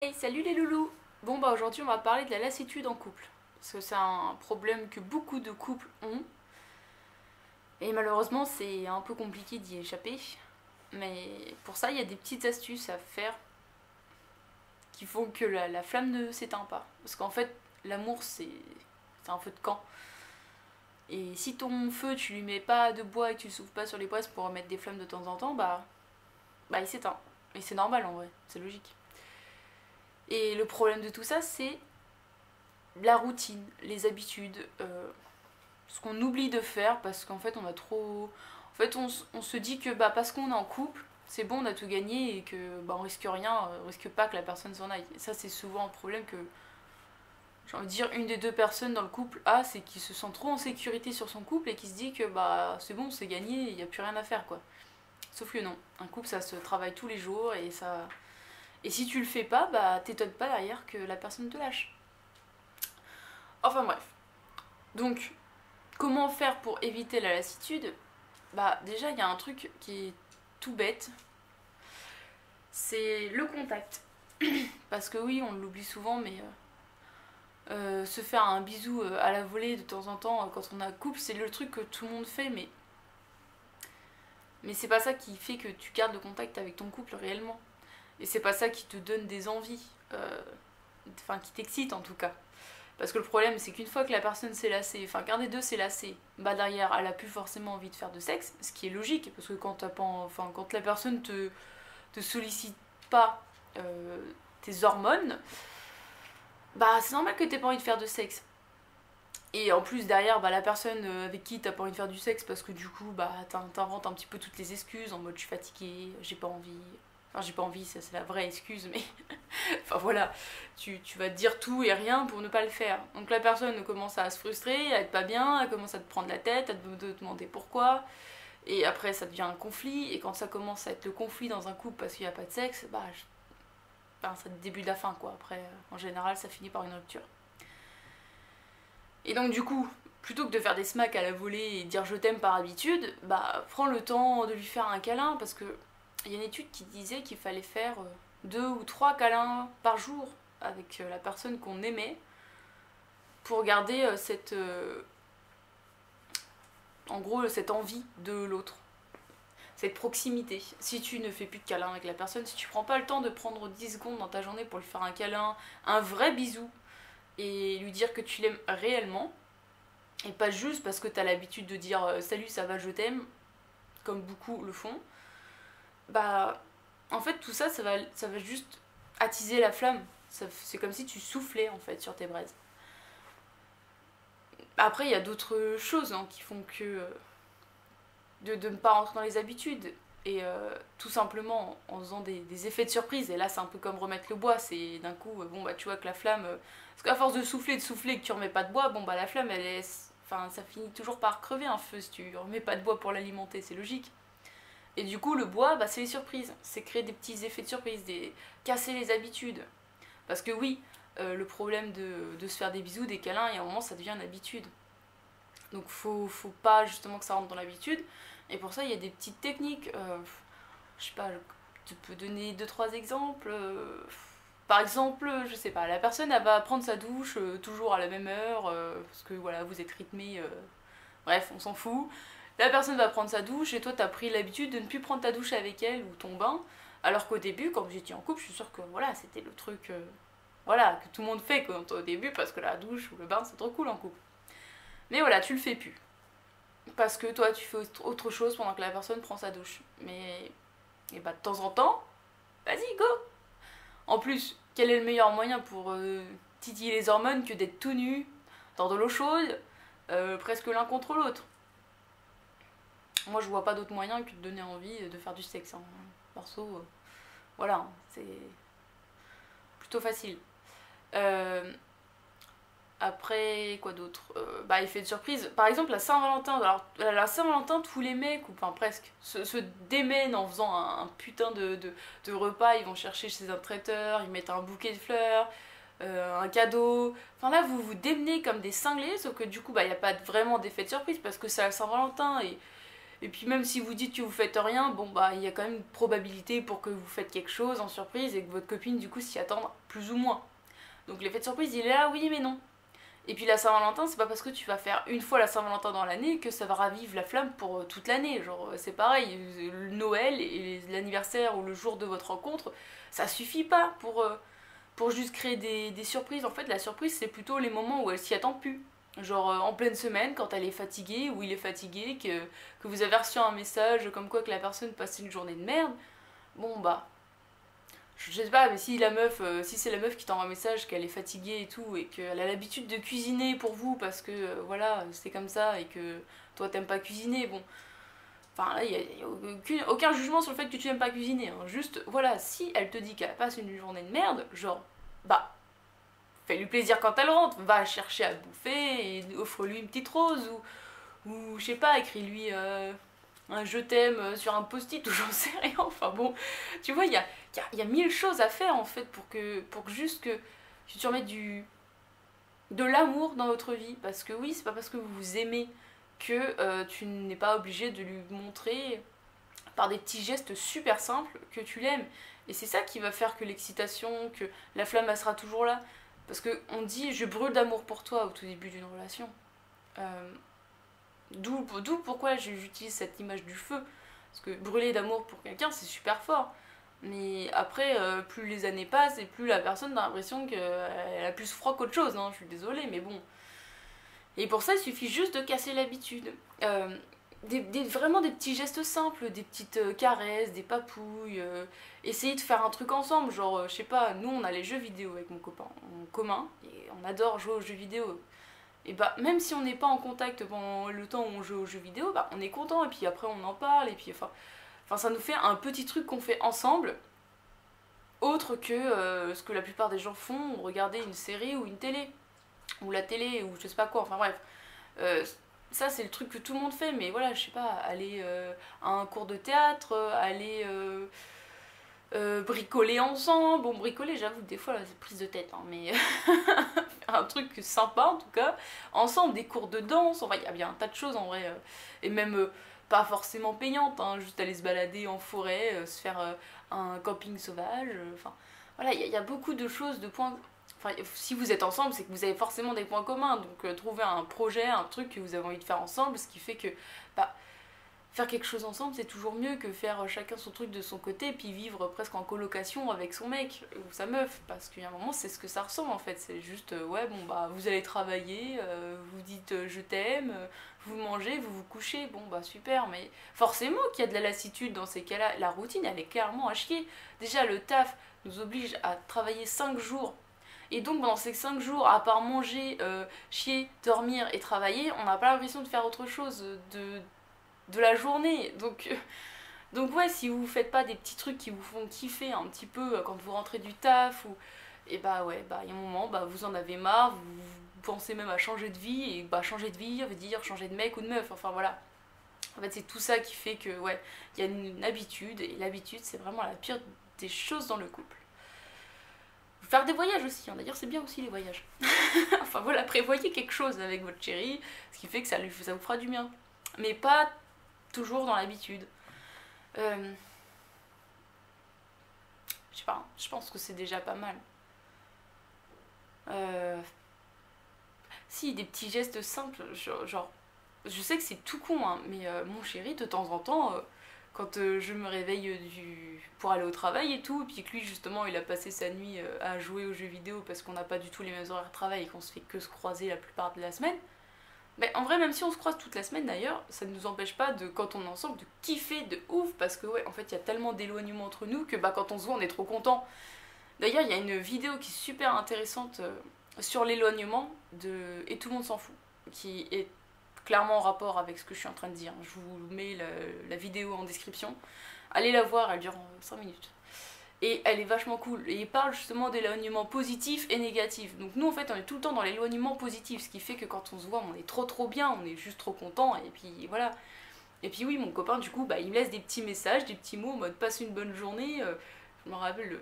Hey, salut les loulous! Bon bah aujourd'hui on va parler de la lassitude en couple. Parce que c'est un problème que beaucoup de couples ont. Et malheureusement c'est un peu compliqué d'y échapper. Mais pour ça il y a des petites astuces à faire qui font que la flamme ne s'éteint pas. Parce qu'en fait l'amour c'est un feu de camp. Et si ton feu tu lui mets pas de bois et que tu le souffles pas sur les braises pour remettre des flammes de temps en temps, bah il s'éteint. Et c'est normal en vrai, c'est logique. Et le problème de tout ça c'est la routine, les habitudes, ce qu'on oublie de faire parce qu'en fait on a trop. En fait on se dit que bah, parce qu'on est en couple, c'est bon, on a tout gagné et que bah, on risque rien, on risque pas que la personne s'en aille. Et ça c'est souvent un problème que j'ai envie de dire une des deux personnes dans le couple a, c'est qu'il se sent trop en sécurité sur son couple et qui se dit que bah c'est bon, c'est gagné, il n'y a plus rien à faire quoi. Sauf que non, un couple ça se travaille tous les jours et ça. Et si tu le fais pas, bah t'étonnes pas derrière que la personne te lâche. Enfin bref. Donc, comment faire pour éviter la lassitude? Bah déjà il y a un truc qui est tout bête, c'est le contact. Parce que oui, on l'oublie souvent, mais se faire un bisou à la volée de temps en temps quand on a couple, c'est le truc que tout le monde fait, mais c'est pas ça qui fait que tu gardes le contact avec ton couple réellement. Et c'est pas ça qui te donne des envies, enfin qui t'excite en tout cas. Parce que le problème, c'est qu'une fois que la personne s'est lassée, enfin qu'un des deux s'est lassé, bah derrière, elle a plus forcément envie de faire de sexe, ce qui est logique, parce que quand, t'as pas, enfin, quand la personne te sollicite pas tes hormones, bah c'est normal que t'aies pas envie de faire de sexe. Et en plus derrière, bah, la personne avec qui t'as pas envie de faire du sexe, parce que du coup, bah t'inventes un petit peu toutes les excuses, en mode je suis fatiguée, j'ai pas envie. Enfin, j'ai pas envie, ça c'est la vraie excuse, mais enfin voilà, tu vas te dire tout et rien pour ne pas le faire. Donc la personne commence à se frustrer, à être pas bien, elle commence à te prendre la tête, à te demander pourquoi. Et après ça devient un conflit, et quand ça commence à être le conflit dans un couple parce qu'il n'y a pas de sexe, bah c'est le début de la fin quoi. Après, en général, ça finit par une rupture. Et donc du coup, plutôt que de faire des smacks à la volée et dire je t'aime par habitude, bah prends le temps de lui faire un câlin parce que il y a une étude qui disait qu'il fallait faire 2 ou 3 câlins par jour avec la personne qu'on aimait pour garder en gros cette envie de l'autre, cette proximité. Si tu ne fais plus de câlins avec la personne, si tu prends pas le temps de prendre 10 secondes dans ta journée pour lui faire un câlin, un vrai bisou et lui dire que tu l'aimes réellement et pas juste parce que tu as l'habitude de dire salut ça va je t'aime comme beaucoup le font, bah en fait tout ça ça va juste attiser la flamme. C'est comme si tu soufflais en fait sur tes braises. Après il y a d'autres choses hein, qui font que de ne pas rentrer dans les habitudes et tout simplement en faisant des effets de surprise. Et là c'est un peu comme remettre le bois, c'est d'un coup bon bah tu vois que la flamme parce qu'à force de souffler et que tu remets pas de bois, bon bah la flamme elle est, enfin ça finit toujours par crever un feu si tu remets pas de bois pour l'alimenter, c'est logique. Et du coup, le bois, bah, c'est les surprises. C'est créer des petits effets de surprise, casser les habitudes. Parce que oui, le problème de se faire des bisous, des câlins, et à un moment, ça devient une habitude. Donc faut pas justement que ça rentre dans l'habitude. Et pour ça, il y a des petites techniques. Je sais pas, tu peux donner deux trois exemples. Par exemple, je sais pas, la personne, elle va prendre sa douche toujours à la même heure, parce que voilà, vous êtes rythmé. Bref, on s'en fout. La personne va prendre sa douche et toi t'as pris l'habitude de ne plus prendre ta douche avec elle ou ton bain. Alors qu'au début, quand vous étiez en couple, je suis sûre que voilà, c'était le truc voilà, que tout le monde fait quand, au début parce que la douche ou le bain c'est trop cool en couple. Mais voilà, tu le fais plus. Parce que toi tu fais autre chose pendant que la personne prend sa douche. Mais et bah de temps en temps, vas-y, go. En plus, quel est le meilleur moyen pour titiller les hormones que d'être tout nu dans de l'eau chaude, presque l'un contre l'autre. Moi, je vois pas d'autre moyen que de donner envie de faire du sexe. Hein. Perso, voilà, c'est plutôt facile. Euh, Après, quoi d'autre bah, effet de surprise. Par exemple, la Saint-Valentin. Alors, la Saint-Valentin, tous les mecs, ou enfin presque, se démènent en faisant un putain de repas. Ils vont chercher chez un traiteur, ils mettent un bouquet de fleurs, un cadeau. Enfin là, vous vous démenez comme des cinglés, sauf que du coup, bah, il n'y a pas vraiment d'effet de surprise parce que c'est la Saint-Valentin et puis même si vous dites que vous faites rien, bon bah il y a quand même une probabilité pour que vous faites quelque chose en surprise et que votre copine du coup s'y attende plus ou moins. Donc l'effet de surprise, il est là, oui mais non. Et puis la Saint-Valentin, c'est pas parce que tu vas faire une fois la Saint-Valentin dans l'année que ça va ravivre la flamme pour toute l'année. Genre, c'est pareil, le Noël et l'anniversaire ou le jour de votre rencontre, ça suffit pas pour juste créer des surprises. En fait, la surprise, c'est plutôt les moments où elle s'y attend plus. Genre en pleine semaine, quand elle est fatiguée ou il est fatigué, que vous avez reçu un message comme quoi que la personne passait une journée de merde. Bon bah, je sais pas, mais si la meuf, si c'est la meuf qui t'envoie un message qu'elle est fatiguée et tout, et qu'elle a l'habitude de cuisiner pour vous parce que voilà, c'est comme ça et que toi t'aimes pas cuisiner, bon. Enfin là, il y a aucun jugement sur le fait que tu n'aimes pas cuisiner, hein. Juste, voilà, si elle te dit qu'elle passe une journée de merde, genre, bah, fais-lui plaisir quand elle rentre, va chercher à bouffer et offre-lui une petite rose ou je sais pas, écris-lui un je t'aime sur un post-it ou j'en sais rien. Enfin bon, tu vois, il y a mille choses à faire en fait pour que juste que tu remettes de l'amour dans votre vie. Parce que oui, c'est pas parce que vous vous aimez que tu n'es pas obligé de lui montrer par des petits gestes super simples que tu l'aimes. Et c'est ça qui va faire que l'excitation, que la flamme elle sera toujours là. Parce qu'on dit je brûle d'amour pour toi au tout début d'une relation. Euh, D'où pourquoi j'utilise cette image du feu. Parce que brûler d'amour pour quelqu'un, c'est super fort. Mais après, plus les années passent et plus la personne a l'impression qu'elle a plus froid qu'autre chose. Hein. Je suis désolée, mais bon. Et pour ça, il suffit juste de casser l'habitude. Vraiment des petits gestes simples, des petites caresses, des papouilles. Essayer de faire un truc ensemble. Genre, je sais pas, nous on a les jeux vidéo avec mon copain en commun. Et on adore jouer aux jeux vidéo. Et bah même si on n'est pas en contact pendant le temps où on joue aux jeux vidéo, bah on est content et puis après on en parle et puis enfin ça nous fait un petit truc qu'on fait ensemble, autre que ce que la plupart des gens font, regarder une série ou une télé, ou la télé ou je sais pas quoi, enfin bref. Euh, Ça c'est le truc que tout le monde fait, mais voilà, je sais pas, aller à un cours de théâtre, aller bricoler ensemble. Bon, bricoler, j'avoue, des fois, là, c'est prise de tête, hein, mais un truc sympa en tout cas. Ensemble, des cours de danse, enfin, il y a bien un tas de choses en vrai. Et même pas forcément payantes, hein, juste aller se balader en forêt, se faire un camping sauvage. Enfin, voilà, il y a beaucoup de choses, de points. Enfin, si vous êtes ensemble, c'est que vous avez forcément des points communs. Donc, trouver un projet, un truc que vous avez envie de faire ensemble, ce qui fait que. Bah, faire quelque chose ensemble, c'est toujours mieux que faire chacun son truc de son côté et puis vivre presque en colocation avec son mec ou sa meuf. Parce qu'il y a un moment, c'est ce que ça ressemble en fait. C'est juste, ouais, bon, bah, vous allez travailler, vous dites je t'aime, vous mangez, vous vous couchez, bon, bah, super. Mais forcément qu'il y a de la lassitude dans ces cas-là. La routine, elle est clairement à chier. Déjà, le taf nous oblige à travailler 5 jours. Et donc, pendant ces 5 jours, à part manger, chier, dormir et travailler, on n'a pas l'impression de faire autre chose de la journée. Donc ouais, si vous faites pas des petits trucs qui vous font kiffer un petit peu quand vous rentrez du taf, ou et bah ouais, bah il y a un moment, bah vous en avez marre, vous pensez même à changer de vie, et bah changer de vie veut dire changer de mec ou de meuf, enfin voilà. En fait, c'est tout ça qui fait que ouais, il y a une habitude, et l'habitude c'est vraiment la pire des choses dans le couple. Faire des voyages aussi, hein. D'ailleurs c'est bien aussi les voyages. Enfin voilà, prévoyez quelque chose avec votre chérie, ce qui fait que ça vous fera du bien. Mais pas toujours dans l'habitude. Euh, je sais pas, je pense que c'est déjà pas mal. Euh, Si, des petits gestes simples, genre je sais que c'est tout con, hein, mais mon chéri, de temps en temps, quand je me réveille pour aller au travail et tout, et puis que lui, justement, il a passé sa nuit à jouer aux jeux vidéo parce qu'on n'a pas du tout les mêmes horaires de travail et qu'on se fait que se croiser la plupart de la semaine. Mais en vrai, même si on se croise toute la semaine d'ailleurs, ça ne nous empêche pas de, quand on est ensemble, de kiffer de ouf parce que ouais, en fait, il y a tellement d'éloignement entre nous que bah quand on se voit, on est trop content. D'ailleurs, il y a une vidéo qui est super intéressante sur l'éloignement de Et tout le monde s'en fout, qui est clairement en rapport avec ce que je suis en train de dire. Je vous mets la vidéo en description. Allez la voir, elle dure 5 minutes. Et elle est vachement cool. Et il parle justement d'éloignement positif et négatif. Donc nous en fait on est tout le temps dans l'éloignement positif, ce qui fait que quand on se voit on est trop bien, on est juste trop content et puis voilà. Et puis oui, mon copain du coup bah, il me laisse des petits messages, des petits mots en mode passe une bonne journée. Je me rappelle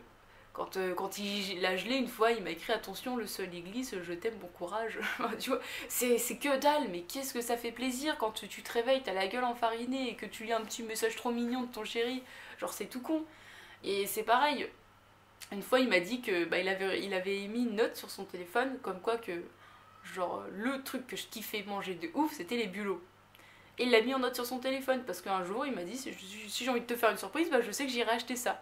quand il l'a gelé une fois, il m'a écrit attention le sol il glisse, je t'aime, bon courage. Tu vois, c'est que dalle, mais qu'est-ce que ça fait plaisir quand tu te réveilles, t'as la gueule enfarinée et que tu lis un petit message trop mignon de ton chéri. Genre c'est tout con. Et c'est pareil, Une fois, il m'a dit que bah, il avait mis une note sur son téléphone, comme quoi que, genre, le truc que je kiffais manger de ouf, c'était les bulots. Et il l'a mis en note sur son téléphone, parce qu'un jour, il m'a dit, si j'ai envie de te faire une surprise, bah, je sais que j'irai acheter ça.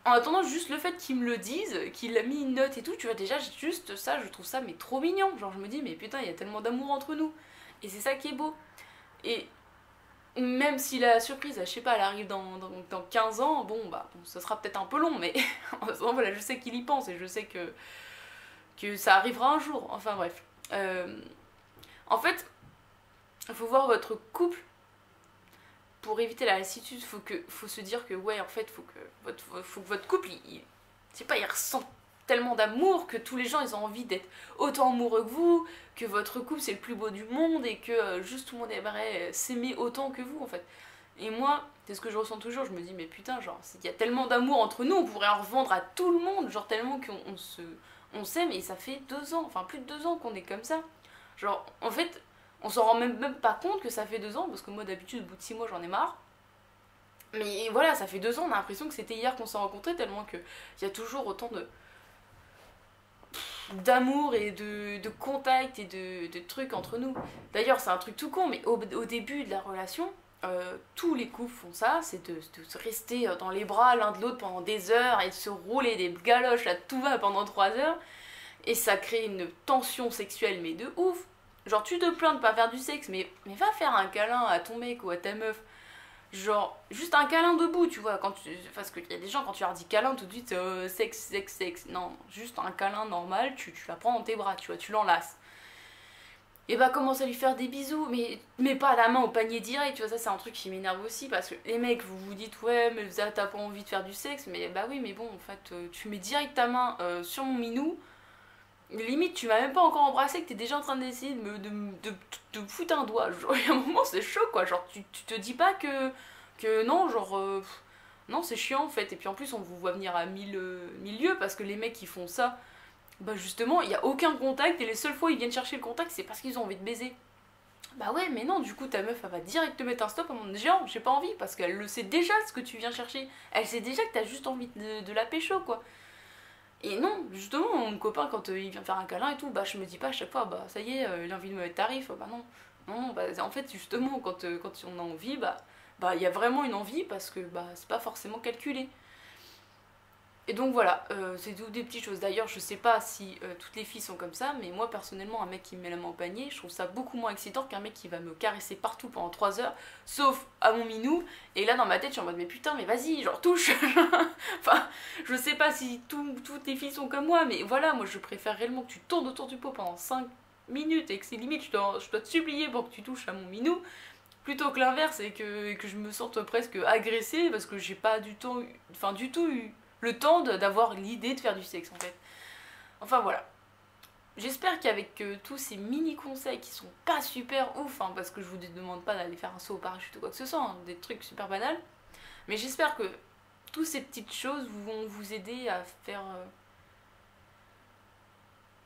En attendant, juste le fait qu'il me le dise, qu'il a mis une note et tout, tu vois, déjà, juste ça, je trouve ça, mais trop mignon. Genre, je me dis, mais putain, il y a tellement d'amour entre nous. Et c'est ça qui est beau. Et même si la surprise, je sais pas, elle arrive dans 15 ans, bon, bah, bon, ça sera peut-être un peu long, mais en ce moment, voilà, je sais qu'il y pense et je sais que ça arrivera un jour. Enfin, bref. En fait, il faut voir votre couple. Pour éviter la lassitude, faut se dire que, ouais, en fait, faut que votre couple, je sais pas, il ressent tellement d'amour que tous les gens, ils ont envie d'être autant amoureux que vous, que votre couple, c'est le plus beau du monde et que juste tout le monde aimerait s'aimer autant que vous, en fait. Et moi, c'est ce que je ressens toujours, je me dis, mais putain, genre, il y a tellement d'amour entre nous, on pourrait en revendre à tout le monde, genre tellement on s'aime et ça fait 2 ans, enfin plus de 2 ans qu'on est comme ça. Genre, en fait, on s'en rend même pas compte que ça fait 2 ans, parce que moi d'habitude, au bout de 6 mois, j'en ai marre. Mais voilà, ça fait 2 ans, on a l'impression que c'était hier qu'on s'est rencontrés, tellement qu'il y a toujours autant d'amour et de contact et de trucs entre nous. D'ailleurs, c'est un truc tout con, mais au début de la relation, tous les couples font ça, c'est de se rester dans les bras l'un de l'autre pendant des heures et de se rouler des galoches à tout va pendant 3 heures. Et ça crée une tension sexuelle, mais de ouf. Genre, tu te plains de pas faire du sexe, mais va faire un câlin à ton mec ou à ta meuf. Genre, juste un câlin debout, tu vois. Parce qu'il y a des gens, quand tu leur dis câlin, tout de suite, sexe, sexe, sexe. Non, juste un câlin normal, tu la prends dans tes bras, tu vois, tu l'enlaces. Et bah, commence à lui faire des bisous, mais pas la main au panier direct, tu vois. Ça, c'est un truc qui m'énerve aussi, parce que les mecs, vous vous dites, ouais, mais t'as pas envie de faire du sexe, mais bah oui, mais bon, en fait, tu mets direct ta main sur mon minou. Limite, tu m'as même pas encore embrassé, que t'es déjà en train d'essayer de foutre un doigt. Genre, il y a un moment, c'est chaud, quoi. Genre, tu te dis pas que non, genre, non, c'est chiant en fait. Et puis en plus, on vous voit venir à 1000 lieues parce que les mecs qui font ça, bah justement, il y a aucun contact et les seules fois où ils viennent chercher le contact, c'est parce qu'ils ont envie de baiser. Bah ouais, mais non, du coup, ta meuf, elle va direct te mettre un stop en mode genre, j'ai pas envie parce qu'elle le sait déjà ce que tu viens chercher. Elle sait déjà que t'as juste envie de la pécho, quoi. Et non, justement, mon copain, quand il vient faire un câlin et tout, bah je me dis pas à chaque fois, bah ça y est, il a envie de me mettre tarif, bah non. Non, bah en fait, justement, quand on a envie, bah il y a vraiment une envie parce que bah c'est pas forcément calculé. Et donc voilà, c'est tout des petites choses. D'ailleurs, je sais pas si toutes les filles sont comme ça, mais moi personnellement, un mec qui me met la main au panier, je trouve ça beaucoup moins excitant qu'un mec qui va me caresser partout pendant 3 heures, sauf à mon minou. Et là, dans ma tête, je suis en mode, mais putain, mais vas-y, genre touche. Enfin, je sais pas si toutes les filles sont comme moi, mais voilà, moi je préfère réellement que tu tournes autour du pot pendant 5 minutes et que c'est limite, je dois te supplier pour que tu touches à mon minou, plutôt que l'inverse et que je me sente presque agressée parce que j'ai pas du tout, enfin du tout eu le temps d'avoir l'idée de faire du sexe en fait. Enfin voilà. J'espère qu'avec tous ces mini conseils qui sont pas super ouf, hein, parce que je vous demande pas d'aller faire un saut au parachute ou quoi que ce soit, hein, des trucs super banals, mais j'espère que toutes ces petites choses vont vous aider à faire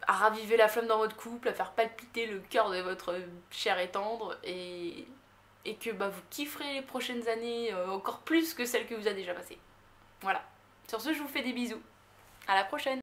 à raviver la flamme dans votre couple, à faire palpiter le cœur de votre chair et tendre et que bah, vous kifferez les prochaines années encore plus que celles que vous avez déjà passées. Voilà. Sur ce, je vous fais des bisous. À la prochaine.